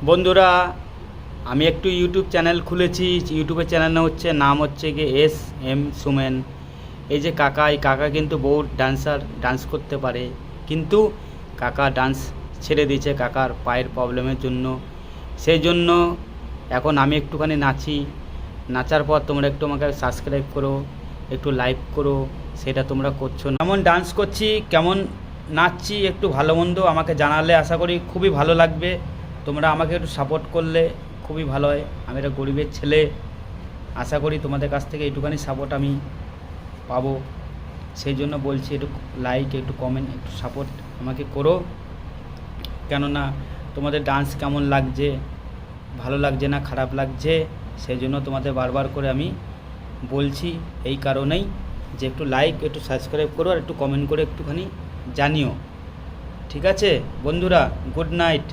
বন্ধুরা, আমি একটু ইউটিউব চ্যানেল খুলেছি। ইউটিউবের চ্যানেল নাম হচ্ছে গিয়ে এস এম সুমেন। এই যে এই কাকা কিন্তু বহুত ডান্স করতে পারে, কিন্তু কাকা ডান্স ছেড়ে দিয়েছে কাকার পায়ের প্রবলেমের জন্য। সেই জন্য এখন আমি একটুখানি নাচি। নাচার পর তোমরা একটু আমাকে সাবস্ক্রাইব করো, একটু লাইক করো। সেটা তোমরা করছো না। কেমন ডান্স করছি, কেমন নাচছি, একটু ভালো মন্দ আমাকে জানালে আশা করি খুবই ভালো লাগবে। তোমরা আমাকে একটু সাপোর্ট করলে খুবই ভালো হয়। আমি একটা গরিবের ছেলে, আশা করি তোমাদের কাছ থেকে একটুখানি সাপোর্ট আমি পাবো। সেই জন্য বলছি, একটু লাইক, একটু কমেন্ট, একটু সাপোর্ট আমাকে করো। কেননা তোমাদের ডান্স কেমন লাগছে, ভালো লাগছে না খারাপ লাগছে, সেই জন্য তোমাদের বারবার করে আমি বলছি। এই কারণেই যে একটু লাইক, একটু সাবস্ক্রাইব করো, আর একটু কমেন্ট করে একটুখানি জানিও। ঠিক আছে বন্ধুরা, গুড নাইট।